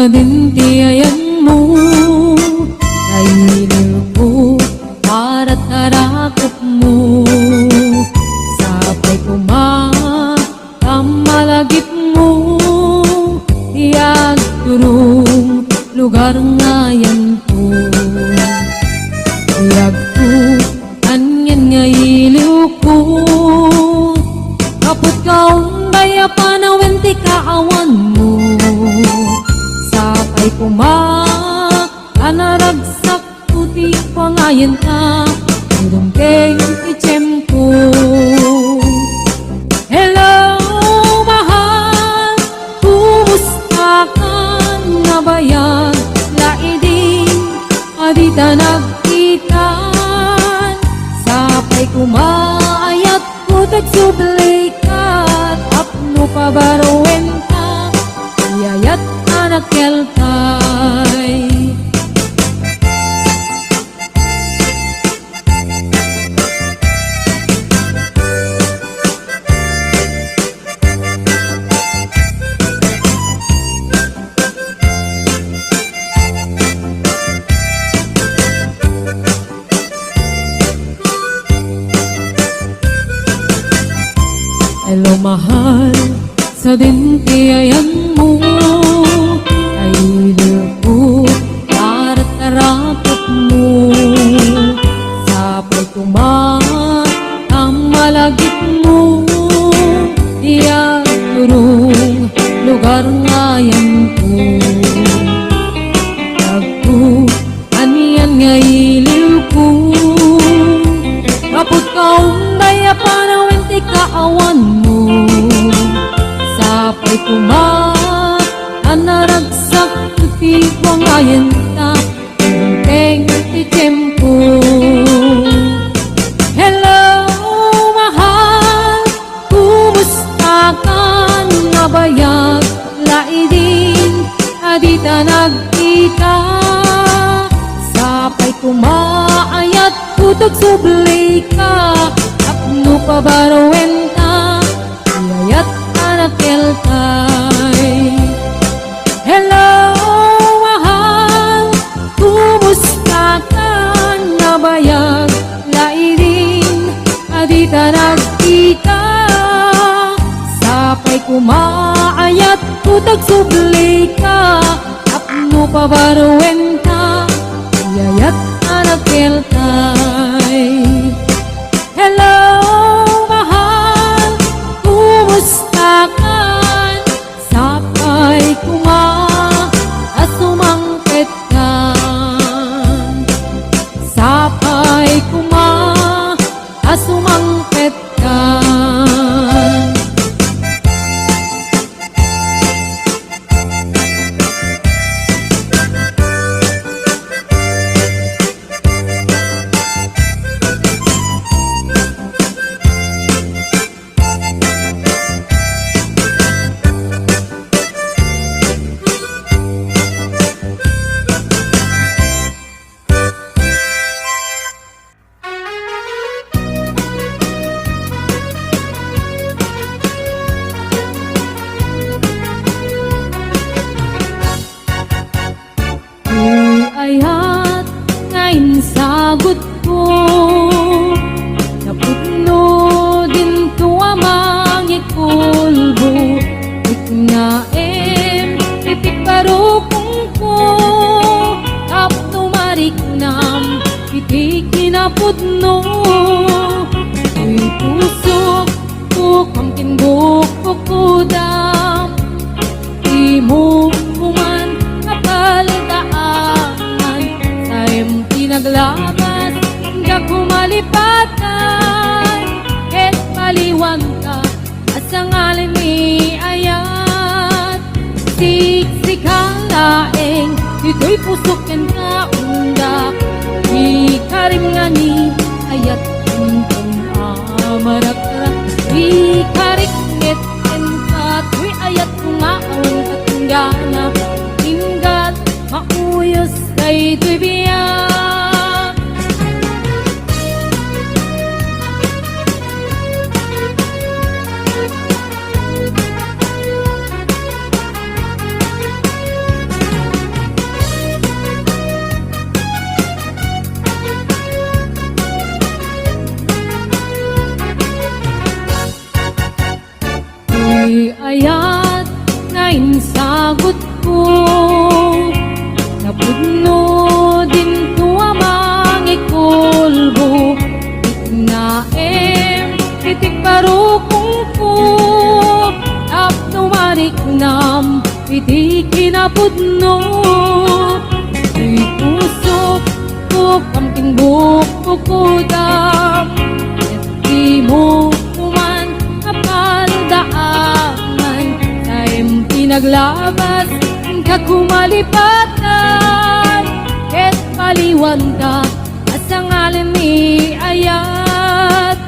sa dintiayan mo. Kainin ko para tarakot mo. Sapay kumamalagip mo. Iyag turong lugar ngayon po. Iyag ko anyan nga iliw ko. Kapot kaon baya panawin ti kaawan mo. Sapay anaragsak puti pangayan ka. Durungkeng itsempo. Hello mahal, kumusta ka nga bayan? Laiding adita nagkitan. Sapay kumaayat ko tagsublay ka. Tapno pabarowen ka, iyayat anak keltay. Hello mahal, sa dintiayan mo. Kailiw ko para tarakot mo. Sapay kumamalagip mo. Iyag turong lugar ngayon po. Nagko aniyan nga iliw ko. Kapot kaong baya panawin ti kaawan mo. Sapay anaragsak ti pangayan ta. Durungkeng itsempo. Hello mahal, kumusta ka nga bayag? Laiding adita nagkita. Sapay kumaayat putog sublay ka. Tapno pabarowen ka, iyayat anak keltay. Hello mahal, kumusta ka nga bayag? Laiding adita nagkita. Sapay kumaayat putog sublay ka. Tapno pabarowen ka, iyayat anak keltay. Hello mahal, kumusta ka? Sapay asumangpet ka. Sapay asumangpet ka. Ayat ngayon sagot ko. Naputno din to amang ikulbo. Iknaem ipikparukong ko. Tapno mariknam itikinaputno. Uy pusok ko kamkinggok ko kudam. Imo kuman kapaldaan. Sayem tinaglabas nga kumalipatan. Et paliwan ka asangalin ni ayat. Siksikang laeng ito'y pusokin ka undak. Ikarim nga ni ayat untong amarak-rak. Ikariknet en ka tuy ayat kungaon katunggana. Inggat mauyos kay tuy biyak. iti kinapudno. Di puso ko kamting bukukudam, at di mo kuman napaldaanan. Taim pinaglabas ka kumalipatan, ket paliwan ka asa ngalan ni ayat.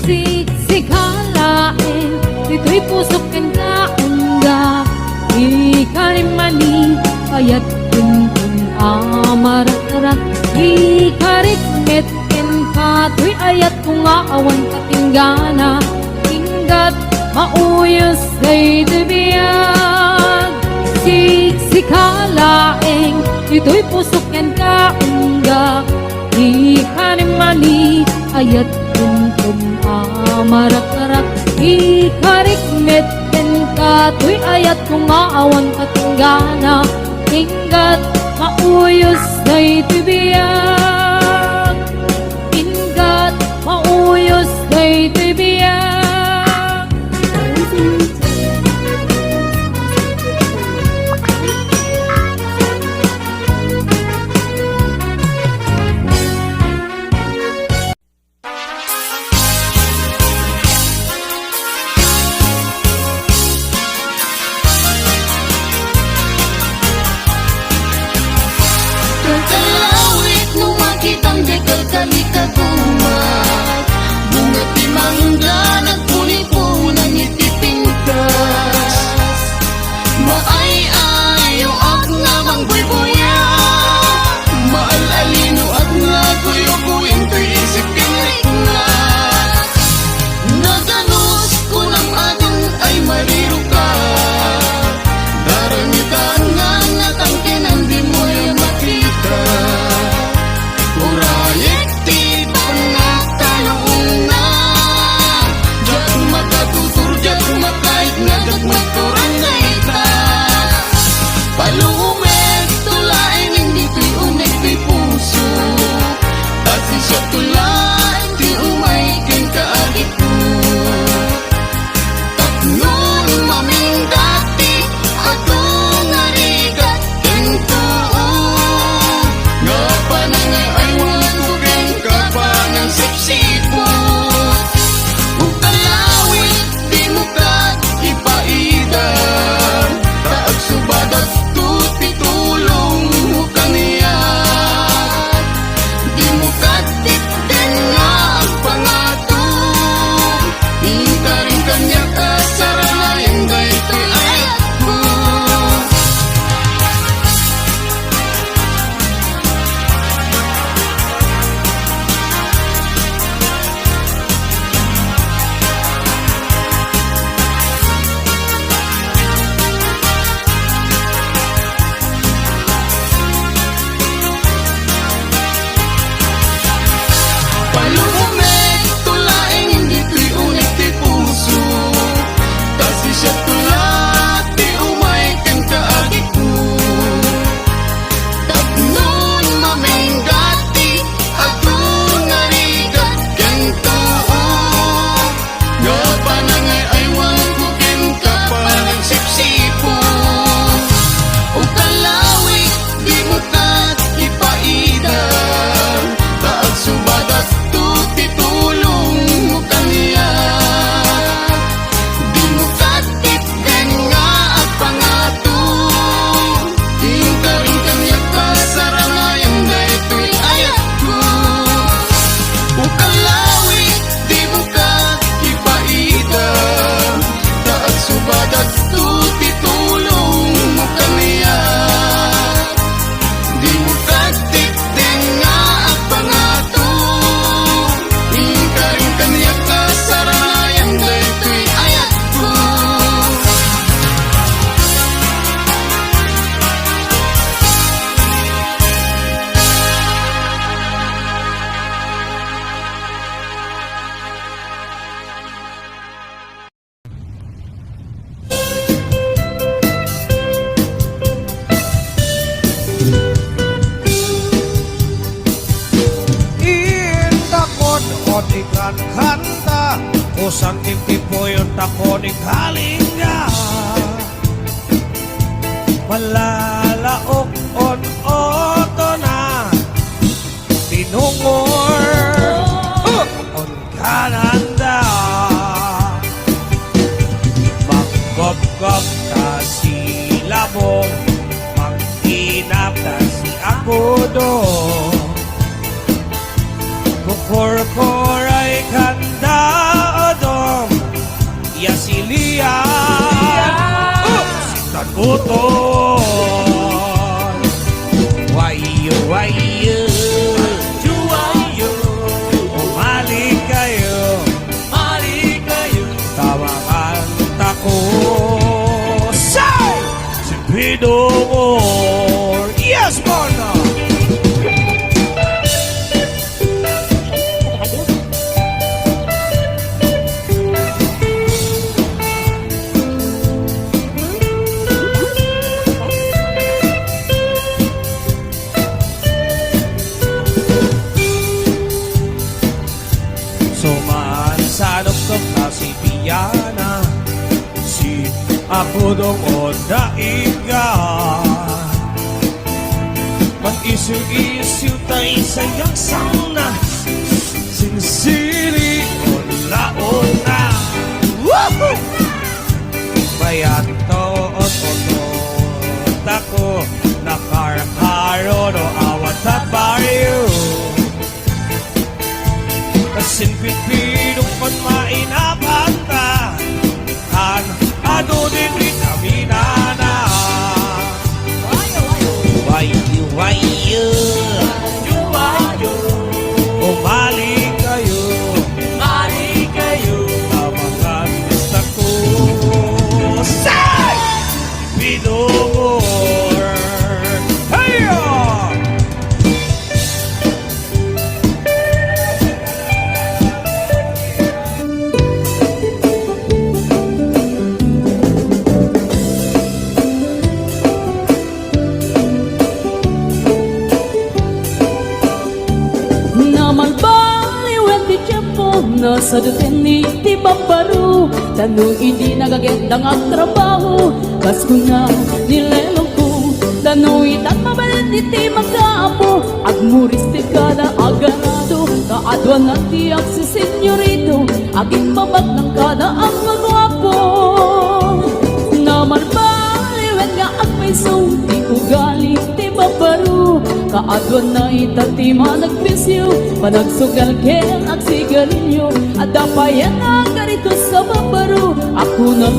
Siksikalain, dito'y pusok ken kaungga, ikarimani ayat kuntun amarat-arat. Ikarikmet ken kato'y ayat kung aawan katinggana, inggat mauyos day tibiyag. Siksikalaing, dito'y pusok ken kaungga, ikarimani ayat kuntun amarat-arat. Ikarikmet ken kato'y ayat kung aawan katinggana, inggat mauyos day tibiyag. Inggat mauyos day tibiyag. Kalawit nung makitang dekal kalikagumat, bunga timangga nagpuni-punan itipintas. Maay-ayo at namang buy-buya, maalalino at nga kuyo-kuyin to'y isip kinriknat. Naganos ko ng adong ay mariro ka, daramitan nga natangkinan di mo yung makita. Urayek ti pangatalong na, diyak makatutur, diyak makait nga diyak magturang na ita. Palumet tulain hindi to'y unek to'y puso, at siya tulain ti umay ken kaagit ko. Tapnon maming dati ato ngarigat ken tuo, nga panangay ay walang kuken kapanang sipsipot. Kung kalawit di mo ka ipaidan, taag subadat tutitulong mo kaniyan. Di mo katipden nga ang pangatong, hinta rin kanya kasaranayan dahil ayat mo. Palumet tulaing hindi to'y unik ti puso, kasi siya tulat ti umay ken kaagit ko. Tapnon maming dati ato ngarigat ken tuo, nga panangay ay walang kuken kapanang sipsipon. O kalawit di mo kat ipaidan, taag subadat tutitulong mo kaniyan. Di mo katipden nga at pangatong, hinta rin kanya kasaranayan dahil to'y ayat ko. O kalawit di mo kat ipaidan, taag subadat tutitulong mo kaniyan. Di mo katipden nga at pangatong, hinta rin kanya kasaranayan dahil to'y ayat ko. Indakon o ikan kanta, usang tipipo yung takon ikalinga. tuton. Wayo, wayo, Juwayo, umali kayo, mali kayo. tama kanta ko. Say! Si Pidor, yes, Mona! Sumaan sa doktor na si Piana, si ako dong o daiga. Mag-isiw-isiw tayo sayang sauna, sinisiri o laona. Woohoo! Bayato o totot ako, nakarkaro no awat at baryo. Kasin pipinong kon mainapan ka, kan ano din vitamina na. Wayo, wayo, Juwayo, umali kayo, mali kayo. tawagan gusto ko. Say! Pidor! Heyo! Naman baliwan di tiempo nasa dutin ni ti babaru tanong hindi nagagandang ang trabaho kas ko na nilelong ko tanong itat mabalit di ti magkaapo agmuris ti kada aganado kaadwan na ti ang si senyorito aging babag ng kada ang magwapo naman baliwan nga agpaisong ti ugali ti babaru kaadwan na itati managpisyo panagsugal ken at sigarilyo at dapayan ang ganito sa babaro ako nang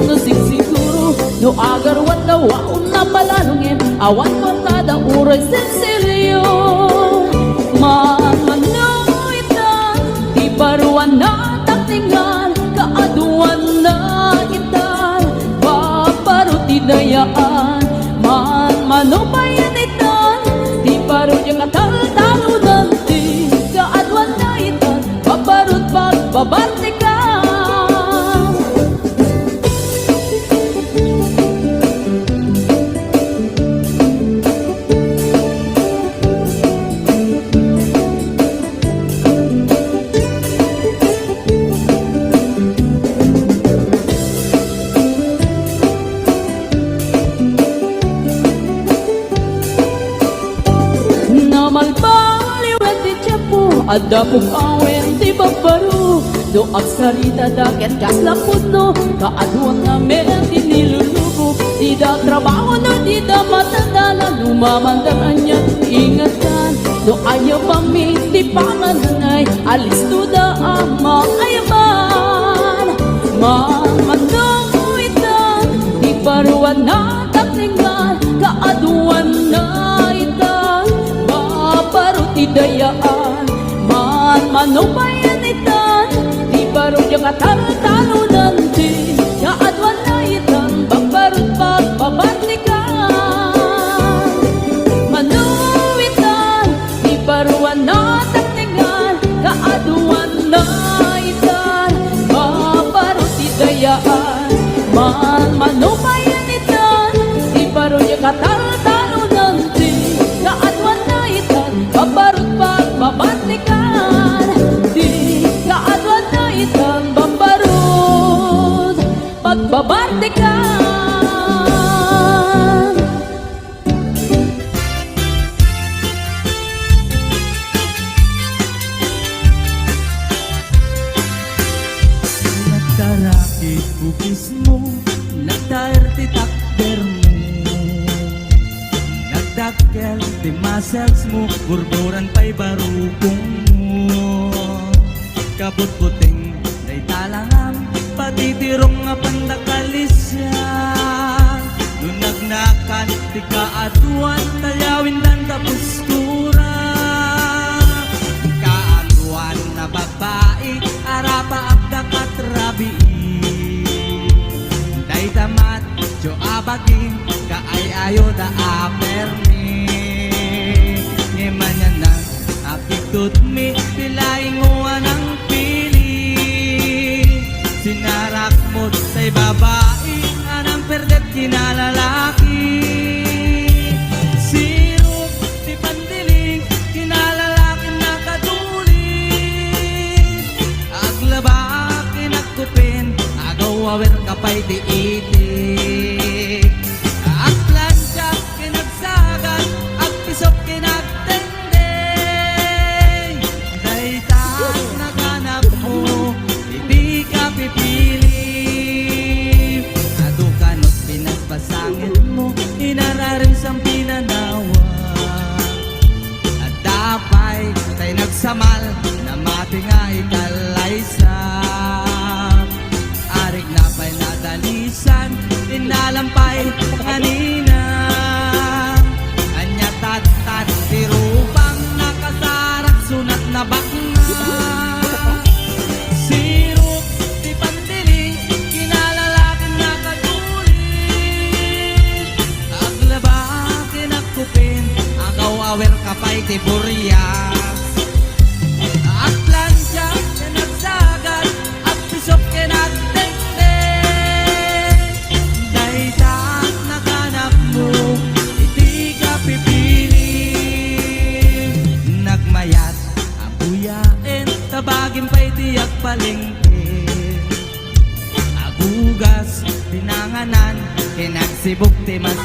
nasigsiguro no agarwat na waon na palalungin awan kortada uroy sensilyo mananoitan di baruan na taktingan kaadwan na itan babaro ti dayaan manubayan itan di baro yung atal-talo nanti kaadwan na itan babarot pagbabarte ka namalbaliwet di tiempo ada pong awen di babaru do agsarita daket kas lapot no kaadwan na meron di nilulubo di da trabaho no di da matandala lumamandaran niya ingatan do ayaw pami di pangananay alis to da ama ayaman mamandong itan di baruan na taklingan kaadwan na itan babaruti dayaan manubayan itan di baro yung atalo-talo nanti kaadwan na itan babarut pagbabatikan manuitan di baruan na taktingan kaadwan na itan babaruti dayaan manubayan itan di baro yung atalo-talo nanti kaadwan na itan babarut pagbabatikan di kaadwan na itan babarut pagbabatikan Nagtarakit kukis mo, nagtaerte takder mo. Nagdakkel ti muscles mo, burburan pa'y barukong mo. Kabut-buting day talangam, patitirong nga pandakalisya. Doon Pagnakan, di kaatuan, talyawin ng tapustura. Kaatuan na babae, arapa abda katrabi. Day tamat, jo abagin, kaayayo da aperni. Ngemanya nang apitut mi, pilainguan ang pili. Sinarak mo sa'y babae, anang perdet kinalalaki. Sirup di pandiling, kinalalaki na katuling. Aglaba kinakupin, agaw awer kapay di itik. Agplansya kinagsagan, agpisok kinagtendeng. Daytang naganap mo, hindi ka pipili. Adukanot pinaspasangil mo, inararin sang pinanawa. At dapay tay nagsamal, na mati nga ikalaysa. Arik na pa'y nadalisan, inalampay kanina. Anya tat-tat, tirupang nakasarak, sunat na bakna. Sirup di pandiling, kinalalaking nakatuling. Aglaba kinakupin, agaw awer kapay tiburias. Agplansya kinagsagan, agpisok kinagtengteng. Daytang naganap mo, hindi ka pipili. Nagmayat, abuyain, tabagin pa'y tiyak palengke. Agugas, dinanganan, kinagsibok ti mas